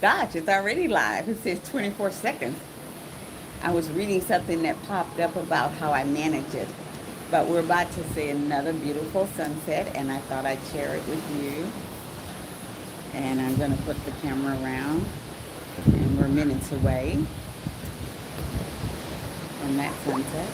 Gosh, it's already live. It says 24 seconds. I was reading something that popped up about how I manage it. But we're about to see another beautiful sunset, and I thought I'd share it with you. And I'm going to put the camera around, and we're minutes away from that sunset.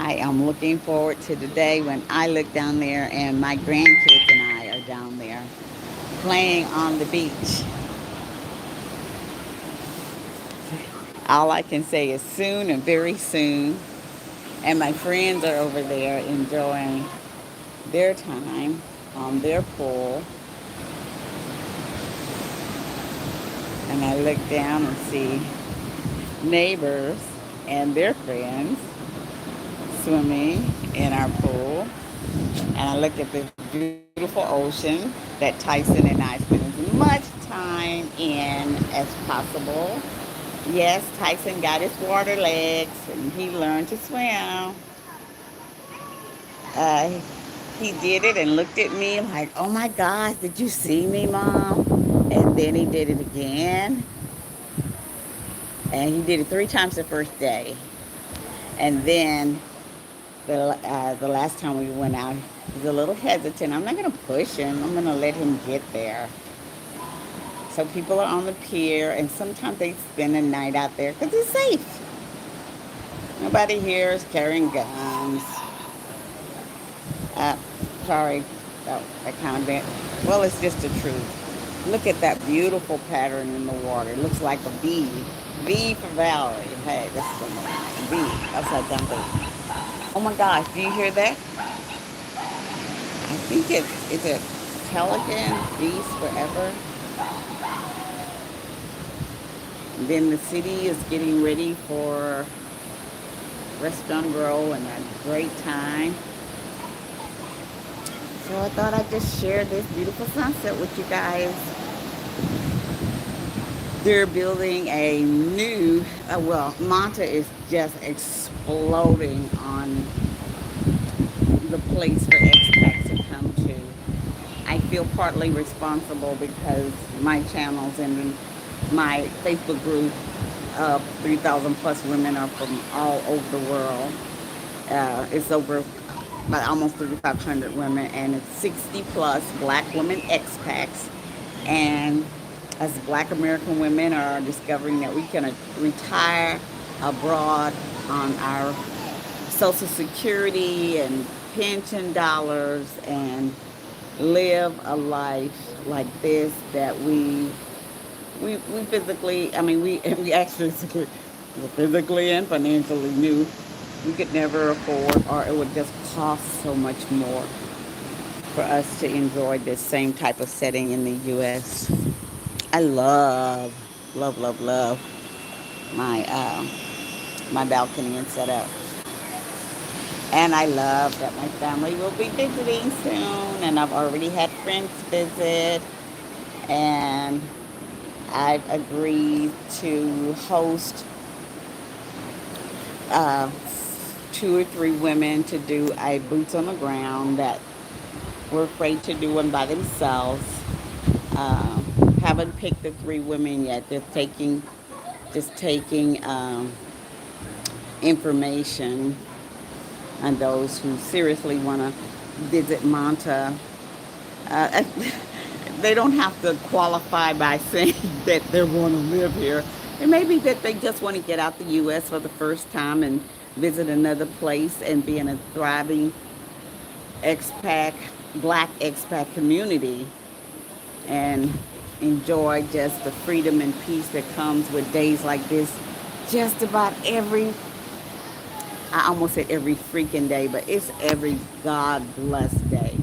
I am looking forward to the day when I look down there and my grandkids and I are down there playing on the beach. All I can say is soon and very soon. And my friends are over there enjoying their time on their pool. And I look down and see neighbors and their friends swimming in our pool. And I look at this beautiful ocean that Tyson and I spend as much time in as possible. Yes, Tyson got his water legs and he learned to swim. Uh, he did it and looked at me like, oh my gosh, did you see me, Mom? And then he did it again. And he did it 3 times the first day. And then the last time we went out, he was a little hesitant. I'm not going to push him. I'm going to let him get there. So people are on the pier, and sometimes they spend the night out there because it's safe. Nobody here is carrying guns. Uh, sorry, that kind of bit. Well, it's just the truth. Look at that beautiful pattern in the water. It looks like a V. V for Valerie. Hey, this is a V. Upside down V. Oh my gosh, do you hear that? I think it's a pelican, beast, forever. And then the city is getting ready for restaurant grow and a great time. So I thought I'd just share this beautiful sunset with you guys. They're building a new, Manta is just exploding on the place for expats to come to. I feel partly responsible because my channels and my Facebook group of 3,000 plus women are from all over the world. It's over about almost 3,500 women, and it's 60 plus Black women expats. And as Black American women are discovering that we can retire abroad on our Social Security and pension dollars and live a life like this that we physically, I mean, we actually physically and financially knew we could never afford, or it would just cost so much more for us to enjoy this same type of setting in the U.S. I love my my balcony and setup. And I love that my family will be visiting soon, and I've already had friends visit, and I've agreed to host uh, 2 or 3 women to do a boots on the ground that were afraid to do one by themselves. Um, haven't picked the 3 women yet. Just taking information on those who seriously want to visit Manta. Uh, they don't have to qualify by saying that they want to live here. It may be that they just want to get out the U.S. for the first time and visit another place and be in a thriving expat, Black expat community and enjoy just the freedom and peace that comes with days like this. Just about every, I almost said every freaking day, but it's every God blessed day.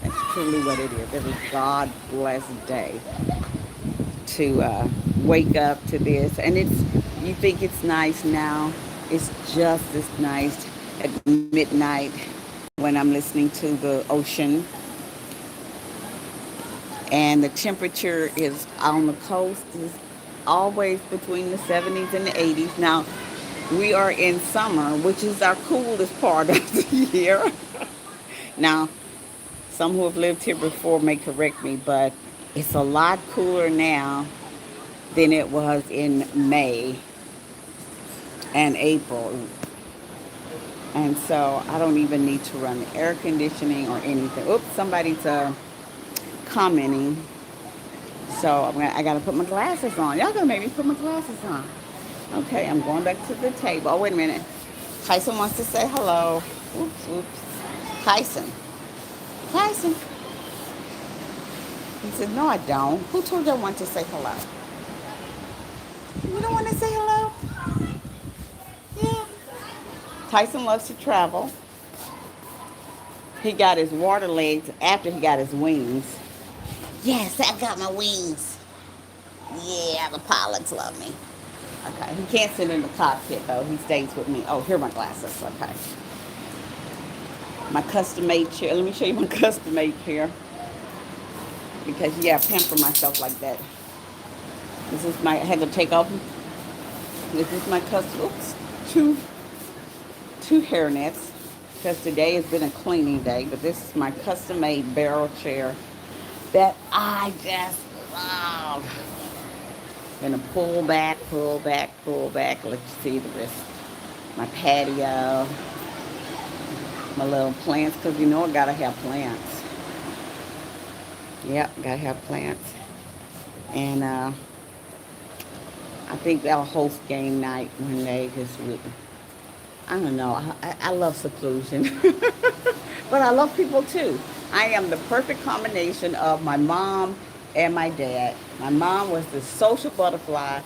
That's truly what it is. Every God blessed day to wake up to this. And you think it's nice now. It's just as nice at midnight when I'm listening to the ocean. And the temperature is on the coast is always between the 70s and the 80s. Now, We are in summer, which is our coolest part of the year. Now, some who have lived here before may correct me, but it's a lot cooler now than it was in May and April. And so I don't even need to run the air conditioning or anything. Oops, somebody's commenting. So I got to put my glasses on. Y'all gonna make me put my glasses on. Okay, I'm going back to the table. Oh, wait a minute. Tyson wants to say hello. Oops, oops. Tyson. Tyson. He said, no, I don't. Who told you I want to say hello? You don't want to say hello? Yeah. Tyson loves to travel. He got his water legs after he got his wings. Yes, I got my wings. Yeah, the pilots love me. Okay, he can't sit in the cockpit though. He stays with me. Oh, here are my glasses. Okay. My custom made chair. Let me show you my custom made chair. Because yeah, I pamper myself like that. This is my, I had to take off. This is my custom, oops, two hair nets. Because today has been a cleaning day. But this is my custom made barrel chair that I just love. Gonna pull back, pull back, pull back. Let you see the rest. My patio, my little plants, because you know I gotta have plants. Yep, gotta have plants. And I think I'll host game night one day this week. I don't know. I love seclusion. But I love people too. I am the perfect combination of my mom and my dad. My mom was the social butterfly,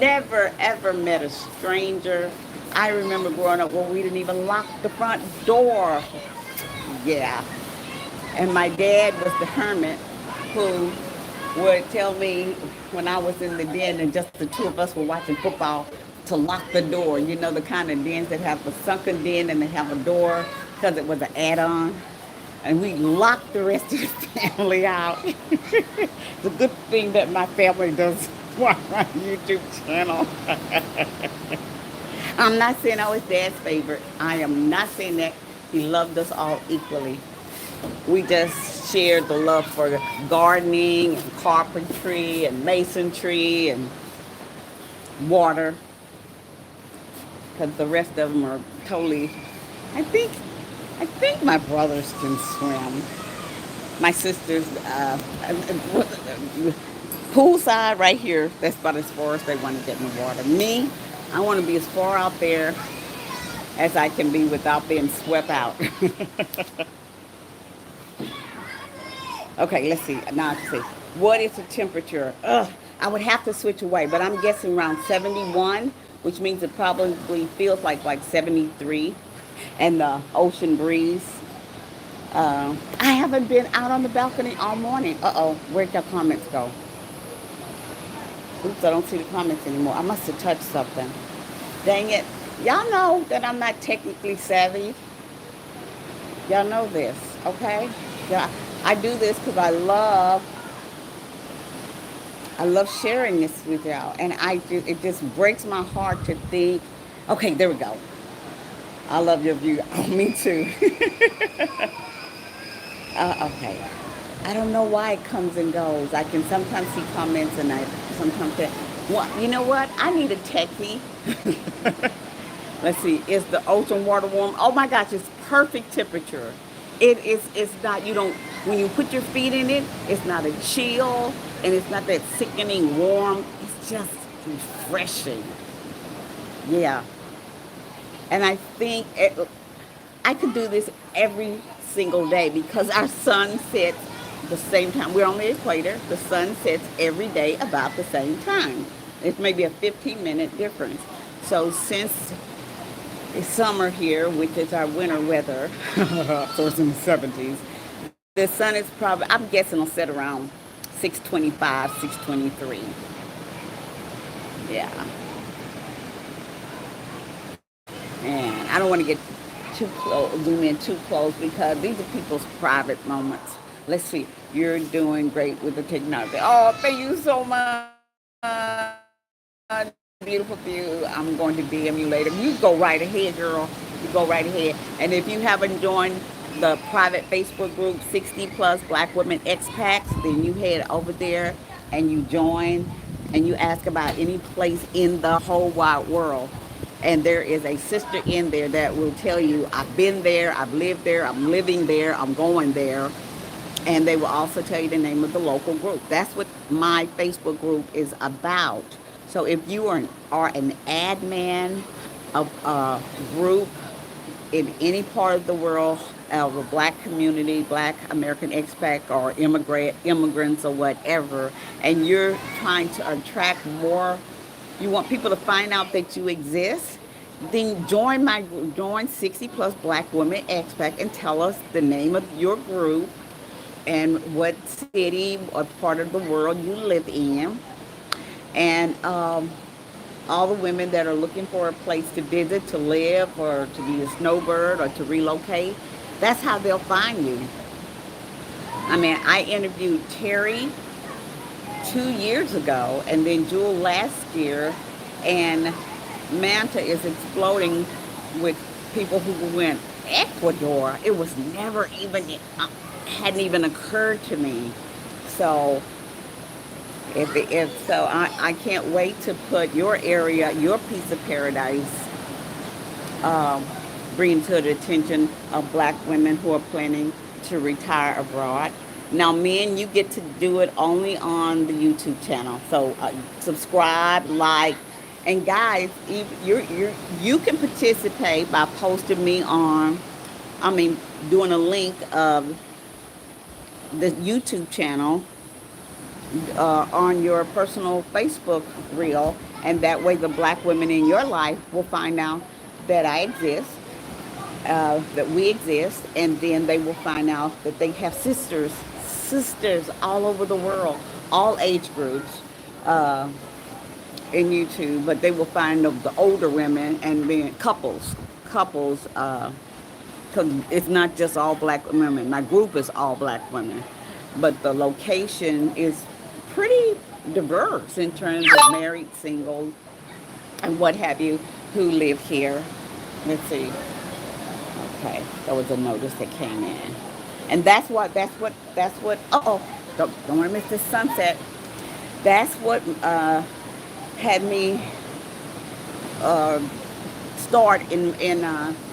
never ever met a stranger. I remember growing up where we didn't even lock the front door. Yeah. And my dad was the hermit who would tell me when I was in the den and just the two of us were watching football to lock the door. You know, the kind of dens that have a sunken den and they have a door because it was an add-on. And we locked the rest of the family out. It's a good thing that my family does watch my YouTube channel. I'm not saying I was dad's favorite. I am not saying that. He loved us all equally. We just shared the love for gardening and carpentry and masonry and water, because the rest of them are totally. I think, I think my brothers can swim. My sisters, poolside right here. That's about as far as they want to get in the water. Me, I want to be as far out there as I can be without being swept out. Okay, let's see. Now I can see. What is the temperature? Ugh, I would have to switch away, but I'm guessing around 71, which means it probably feels like 73, and the ocean breeze. I haven't been out on the balcony all morning. Uh-oh, where'd the comments go? Oops, I don't see the comments anymore. I must have touched something. Dang it. Y'all know that I'm not technically savvy. Y'all know this, okay? Yeah, I do this because I love sharing this with y'all, and it just breaks my heart to think. Okay, there we go. I love your view. Oh, me too. Okay. I don't know why it comes and goes. I can sometimes see comments, and I sometimes say, well, you know what? I need a techie. Let's see. Is the ocean water warm? Oh my gosh, it's perfect temperature. It is. It's not. You don't. When you put your feet in it, it's not a chill, and it's not that sickening warm. It's just refreshing. Yeah. And I think I could do this every single day because our sun sets the same time. We're on the equator. The sun sets every day about the same time. It's maybe a 15-minute difference. So since it's summer here, which is our winter weather, so it's in the 70s, the sun is probably, I'm guessing it'll set around 625, 623. Yeah. And I don't want to get too close, zoom in too close because these are people's private moments. Let's see. You're doing great with the technology. Oh, thank you so much. Dang it. beautiful view. I'm going to DM you later. You go right ahead, girl. You go right ahead. And if you haven't joined the private Facebook group 60 plus Black Women Expats, then you head over there and you join and you ask about any place in the whole wide world. And there is a sister in there that will tell you, I've been there, I've lived there, I'm living there, I'm going there. And they will also tell you the name of the local group. That's what my Facebook group is about. So if you are an admin of a group in any part of the world, of a black community, black American expat or immigrants or whatever, and you're trying to attract more, you want people to find out that you exist, then join 60 plus Black Women Expat and tell us the name of your group and what city or part of the world you live in, and all the women that are looking for a place to visit, to live, or to be a snowbird, or to relocate. That's how they'll find you. I mean, I interviewed Terry 2 years ago, and then Jewel last year, and Manta is exploding with people who went Ecuador. It was never even, hadn't even occurred to me. So if so, I can't wait to put your area, your piece of paradise, um, bring to the attention of black women who are planning to retire abroad. Now, men, you get to do it only on the YouTube channel. So subscribe, like, and guys, you can participate by posting me on, I mean, doing a link of the YouTube channel on your personal Facebook reel, and that way the black women in your life will find out that I exist, that we exist, and then they will find out that they have sisters all over the world, all age groups in YouTube, but they will find the older women and then couples, because it's not just all black women. My group is all black women, but the location is pretty diverse in terms of married, single, and what have you, who live here. Let's see. Okay, there was a notice that came in, and that's what. Oh, don't want to miss the sunset. That's what had me uh, start in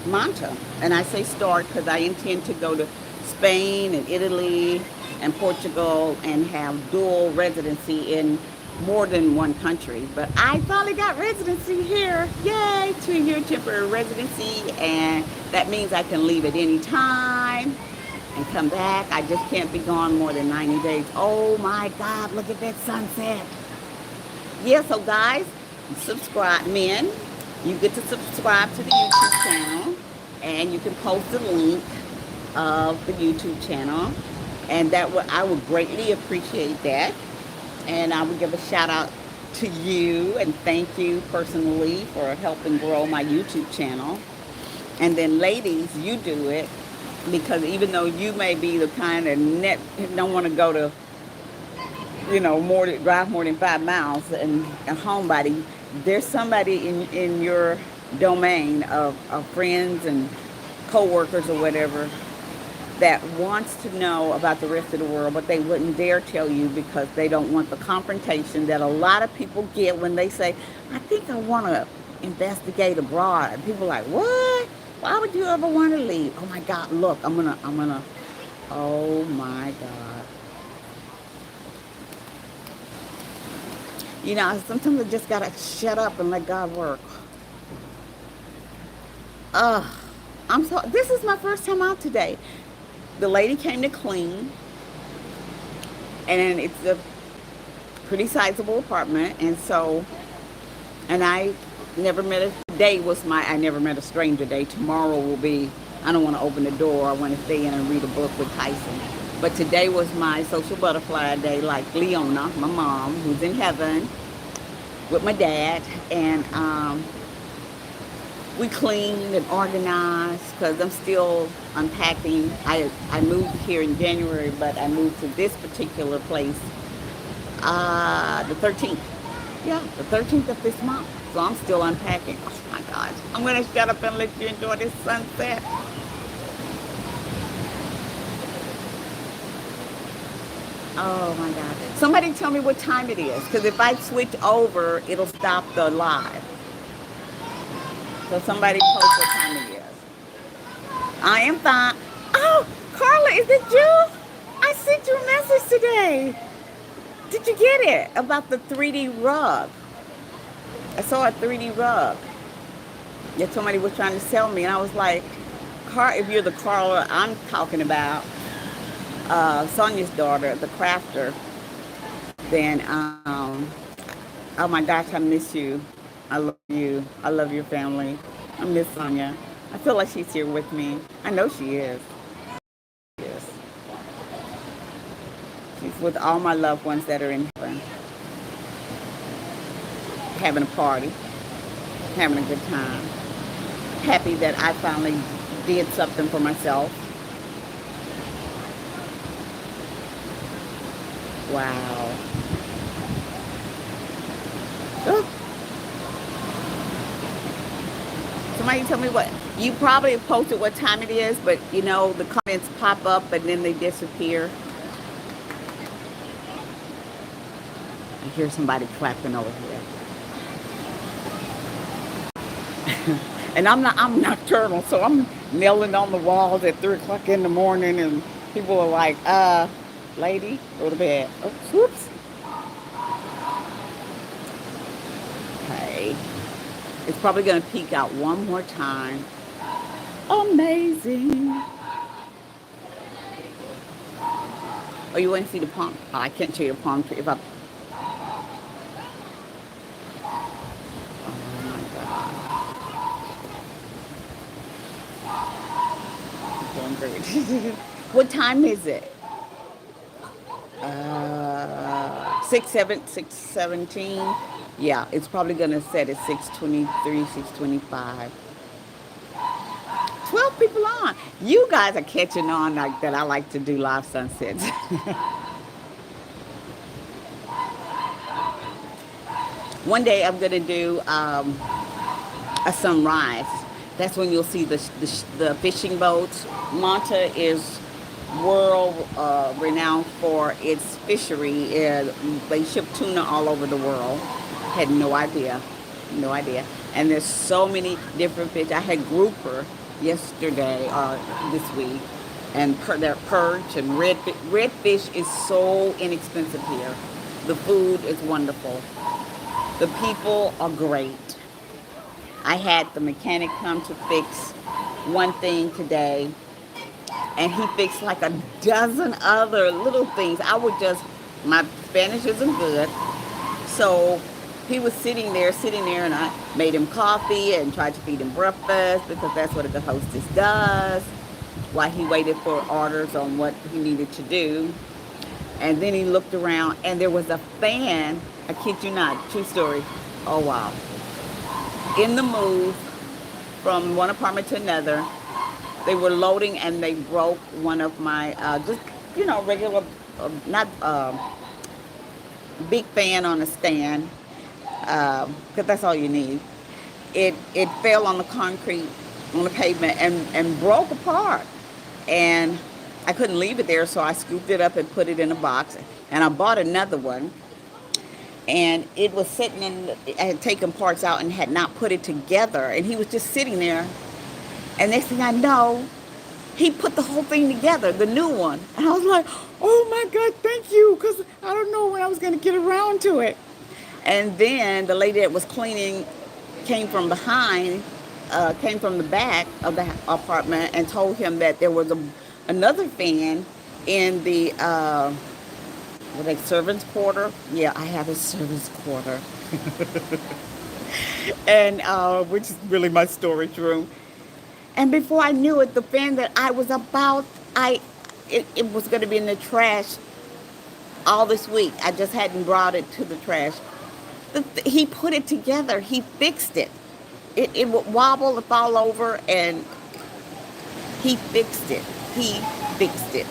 Manta, and I say start because I intend to go to Spain and Italy and Portugal and have dual residency in more than one country. But I finally got residency here. Yay, 2-year temporary residency, and that means I can leave at any time and come back. I just can't be gone more than 90 days. Oh my God, look at that sunset. Yeah, so guys, subscribe, men. You get to subscribe to the YouTube channel, and you can post the link of the YouTube channel, and I would greatly appreciate that. And I would give a shout out to you and thank you personally for helping grow my YouTube channel. And then ladies, you do it, because even though you may be the kind of don't want to go to, drive more than 5 miles and a homebody, there's somebody in your domain of friends and co-workers or whatever that wants to know about the rest of the world, but they wouldn't dare tell you because they don't want the confrontation that a lot of people get when they say, I think I want to investigate abroad. And people are like, what? Why would you ever want to leave? Oh my God, look, I'm gonna, oh my God. Sometimes I just gotta shut up and let God work. This is my first time out today. The lady came to clean, and it's a pretty sizable apartment, and I never met I never met a stranger day. Tomorrow will be, I don't want to open the door, I want to stay in and read a book with Tyson. But today was my social butterfly day, like Leona, my mom, who's in heaven, with my dad, and we cleaned and organized because I'm still unpacking. I moved here in January, but I moved to this particular place the 13th. Yeah, the 13th of this month. So I'm still unpacking. Oh my gosh. I'm going to shut up and let you enjoy this sunset. Oh my God. Somebody tell me what time it is. Because if I switch over, it'll stop the live. So somebody post what time it is. I am fine. Oh, Carla, is it you? I sent you a message today. Did you get it? About the 3D rug. I saw a 3D rug. Yeah, somebody was trying to sell me, and I was like, if you're the Carla I'm talking about, Sonia's daughter, the crafter, then, oh my gosh, I miss you. I love you. I love your family. I miss Sonia. I feel like she's here with me. I know she is. Yes. She's with all my loved ones that are in heaven, having a party, having a good time. Happy that I finally did something for myself. Wow. Oh. Somebody tell me what, you probably posted what time it is, but you know, the comments pop up and then they disappear. I hear somebody clapping over here. And I'm nocturnal, so I'm kneeling on the walls at 3 o'clock in the morning, and people are like, lady, go to bed. Oh, whoops. Okay. It's probably going to peek out one more time. Amazing. Oh, you want to see the palm? Oh, I can't show you the palm tree. If I... Oh, my God. Doing great. What time is it? 6:17. Yeah, it's probably gonna set at 6:23, 6:25. 12 people on. You guys are catching on like that. I like to do live sunsets. One day I'm gonna do a sunrise. That's when you'll see the fishing boats. Manta is world renowned for its fishery. They ship tuna all over the world. Had no idea, no idea. And there's so many different fish. I had grouper yesterday or this week, and they're perch and redfish. Redfish is so inexpensive here. The food is wonderful. The people are great. I had the mechanic come to fix one thing today, and he fixed like a dozen other little things. My Spanish isn't good, so he was sitting there, and I made him coffee and tried to feed him breakfast because that's what a good hostess does, while he waited for orders on what he needed to do. And then he looked around, and there was a fan, I kid you not, true story, oh wow, in the move from one apartment to another. They were loading and they broke one of my, just, regular, not big fan on a stand, because that's all you need. It fell on the concrete, on the pavement, and broke apart. And I couldn't leave it there, so I scooped it up and put it in a box. And I bought another one. And it was sitting I had taken parts out and had not put it together. And he was just sitting there. And next thing I know, he put the whole thing together, the new one. And I was like, oh my God, thank you, because I don't know when I was going to get around to it. And then the lady that was cleaning came from the back of the apartment and told him that there was another fan in the servants' quarter. Yeah, I have a servants' quarter. And which is really my storage room. And before I knew it, the fan that I was about, it was going to be in the trash all this week. I just hadn't brought it to the trash. He put it together. He fixed it. It would wobble and fall over, and he fixed it. He fixed it.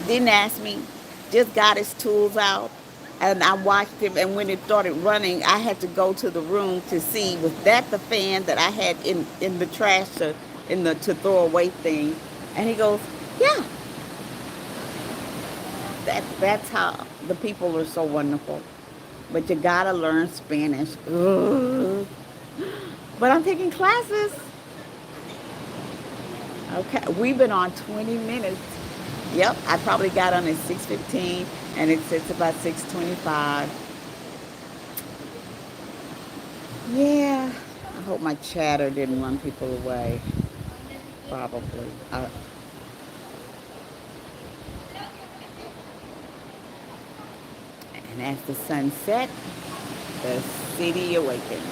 Didn't ask me. Just got his tools out And I watched him, and when it started running, I had to go to the room to see, was that the fan that I had in the trash to throw away thing? And he goes, yeah, that's how the people are so wonderful. But you gotta learn Spanish. Ugh. But I'm taking classes. Okay, we've been on 20 minutes. Yep, I probably got on at 6:15, and it's about 6:25. Yeah, I hope my chatter didn't run people away. Probably. And as the sun sets, the city awakens.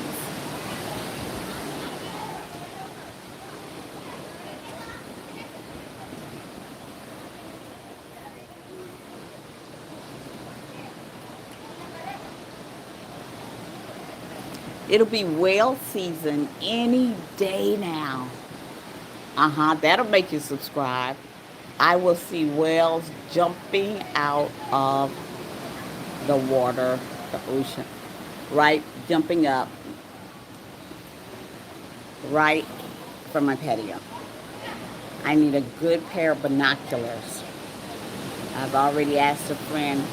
It'll be whale season any day now. That'll make you subscribe. I will see whales jumping out of the water, the ocean, right? Jumping up right from my patio. I need a good pair of binoculars. I've already asked a friend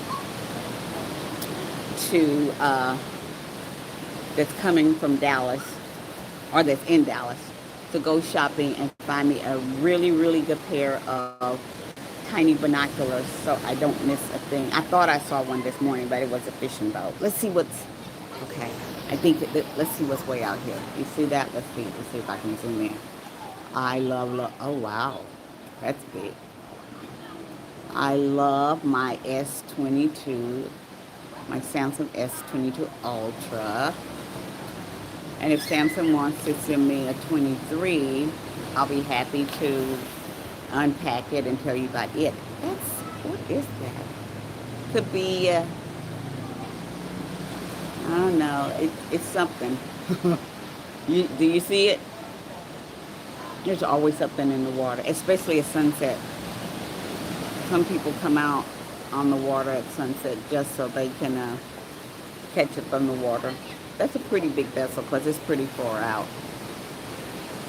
to that's coming from Dallas or that's in Dallas to go shopping and find me a really, really good pair of tiny binoculars so I don't miss a thing. I thought I saw one this morning, but it was a fishing boat. Let's see what's okay. I think let's see what's way out here. You see that? Let's see. Let's see if I can zoom in. I love. Oh wow, that's big. I love my S22, my Samsung S22 Ultra. And if Samsung wants to send me a 23, I'll be happy to unpack it and tell you about it. What is that? Could be, I don't know, it's something. Do you see it? There's always something in the water, especially at sunset. Some people come out on the water at sunset just so they can catch it from the water. That's a pretty big vessel because it's pretty far out.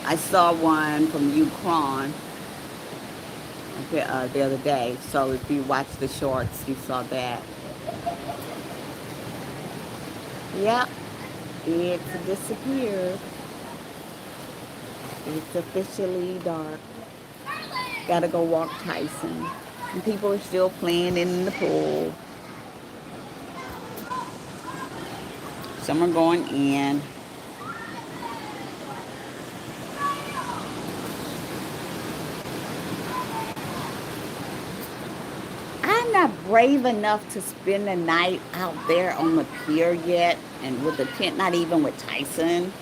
I saw one from Ukraine the other day. So if you watch the shorts, you saw that. Yep, it's disappeared. It's officially dark. Gotta go walk Tyson. And people are still playing in the pool. Some are going in. I'm not brave enough to spend the night out there on the pier yet, and with the tent, not even with Tyson.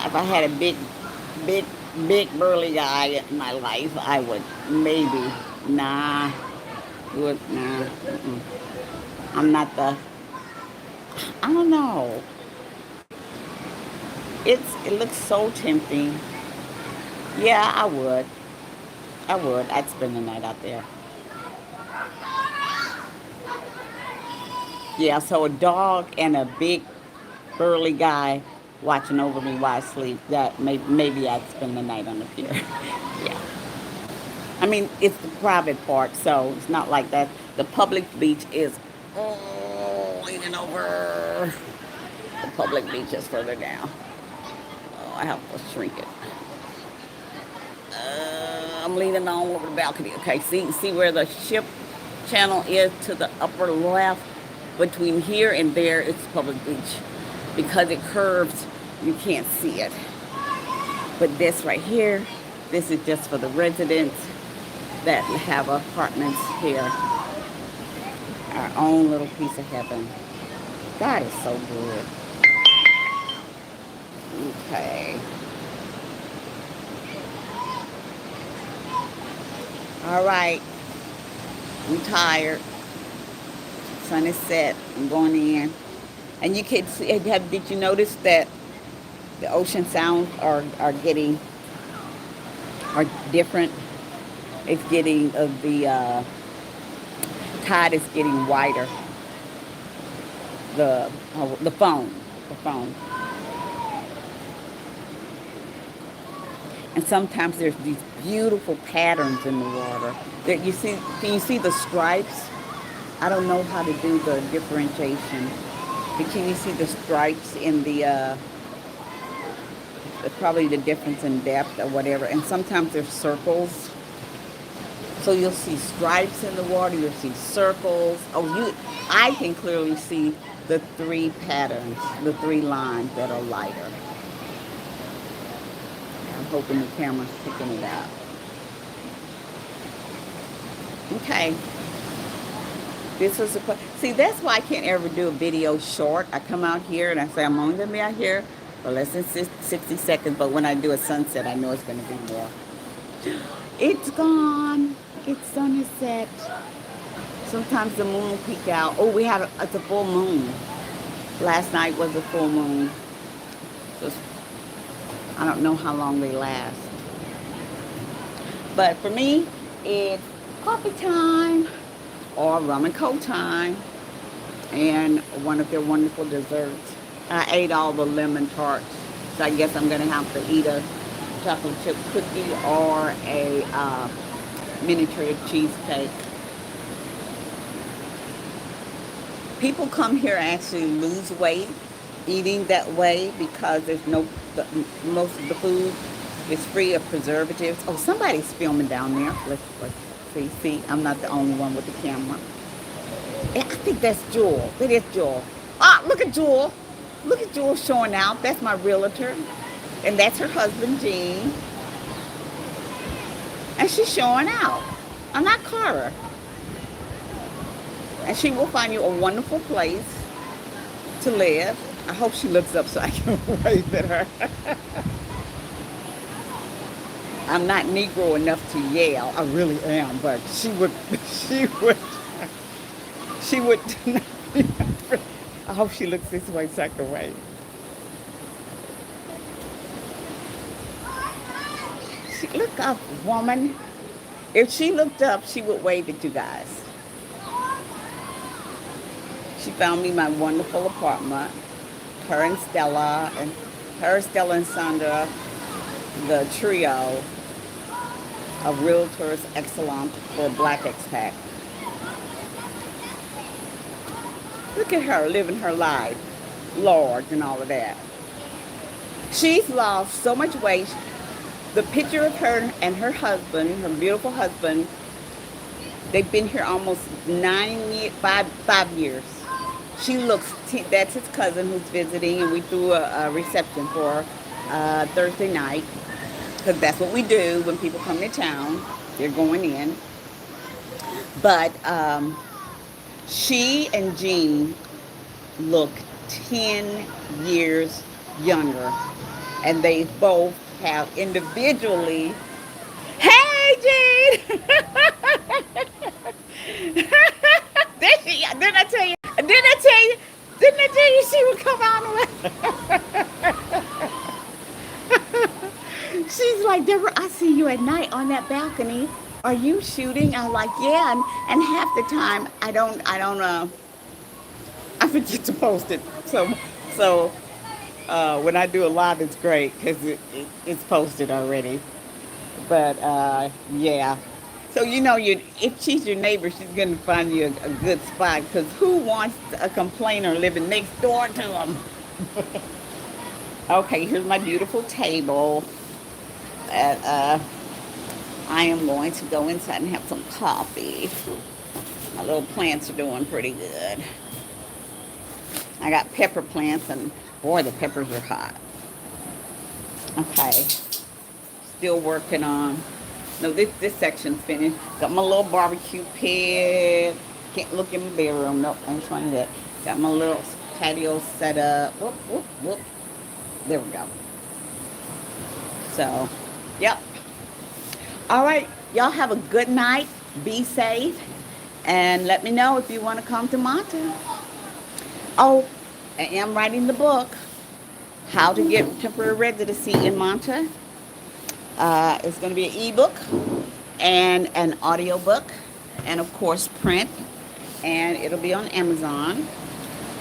If I had a big, big burly guy in my life, I would maybe. Nah, nah. Mm-mm. I'm not the. I don't know. It looks so tempting. Yeah, I would. I would. I'd spend the night out there. Yeah, so a dog and a big burly guy watching over me while I sleep. That maybe I'd spend the night on the pier. Yeah. I mean, it's the private part, so it's not like that. The public beach is leaning over. The public beach is further down. Oh, I have to shrink it. I'm leaning on over the balcony. Okay, see where the ship channel is to the upper left? Between here and there, it's public beach. Because it curves, you can't see it. But this right here, this is just for the residents that have apartments here. Our own little piece of heaven. God is so good. Okay. All right. I'm tired. Sun is set. I'm going in. And you can see, did you notice that the ocean sounds are different? It's getting, the tide is getting wider. the phone, the phone. And sometimes there's these beautiful patterns in the water that you see. Can you see the stripes? I don't know how to do the differentiation, but can you see the stripes in probably the difference in depth or whatever? And sometimes there's circles. So you'll see stripes in the water, you'll see circles. I can clearly see the three patterns, the three lines that are lighter. I'm hoping the camera's picking it up. Okay. This was see, that's why I can't ever do a video short. I come out here and I say I'm only gonna be out here for less than 60 seconds, but when I do a sunset, I know it's gonna be more. It's gone. Its sun is set. Sometimes the moon will peek out. Oh, it's a full moon. Last night was a full moon. So I don't know how long they last. But for me, it's coffee time or rum and coke time and one of their wonderful desserts. I ate all the lemon tarts, so I guess I'm gonna have to eat a chocolate chip cookie or a miniature cheesecake. People come here and actually lose weight eating that way because most of the food is free of preservatives. Oh, somebody's filming down there. Let's see. I'm not the only one with the camera. I think that's Jewel. That is Jewel. Ah, look at Jewel. Look at Jewel showing out. That's my realtor. And that's her husband, Gene. And she's showing out. I'm not Cara. And she will find you a wonderful place to live. I hope she looks up so I can wave at her. I'm not Negro enough to yell. I really am, but she would. I hope she looks this way so I can wave. Look up, woman. If she looked up, she would wave at you guys. She found me my wonderful apartment. Her, Stella, and Sandra, the trio of realtors excellent for Black expat. Look at her living her life, large and all of that. She's lost so much weight. The picture of her and her husband, her beautiful husband, they've been here almost 5 years. She looks, that's his cousin who's visiting, and we threw a reception for Thursday night, because that's what we do when people come to town. They're going in. But she and Jean look 10 years younger, and they both have individually. Hey, Jean! Didn't I tell you? Didn't I tell you she would come out? She's like, Deborah, I see you at night on that balcony. Are you shooting? I'm like, yeah. And half the time, I forget to post it. So when I do a live, it's great because it's posted already. But yeah. So if she's your neighbor, she's gonna find you a good spot. Because who wants a complainer living next door to them? Okay, here's my beautiful table. That I am going to go inside and have some coffee. My little plants are doing pretty good. I got pepper plants, and boy, the peppers are hot. Okay, still working on. No, this section's finished. Got my little barbecue pit. Can't look in my bedroom. Nope, I ain't trying that. Got my little patio set up. Whoop, whoop, whoop. There we go. So, yep. All right, y'all have a good night. Be safe. And let me know if you want to come to Manta. Oh, I am writing the book, How to Get Temporary Residency in Manta. It's going to be an ebook and an audio book, and of course print, and it'll be on Amazon.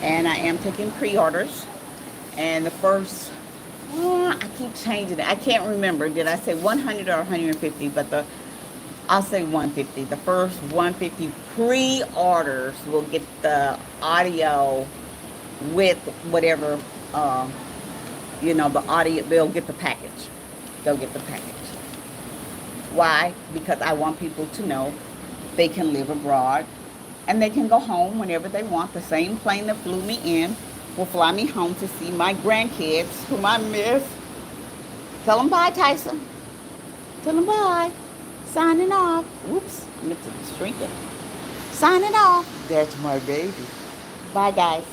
and I am taking pre-orders. And the first, I keep changing it. I can't remember. Did I say 100 or 150? But I'll say 150. The first 150 pre-orders will get the audio with whatever, uh, the audio. They'll get the package. They'll get the package. Why? Because I want people to know they can live abroad and they can go home whenever they want. The same plane that flew me in will fly me home to see my grandkids, whom I miss. Tell them bye, Tyson. Tell them bye. Signing off. Oops, I meant to shrink it. Signing off. That's my baby. Bye, guys.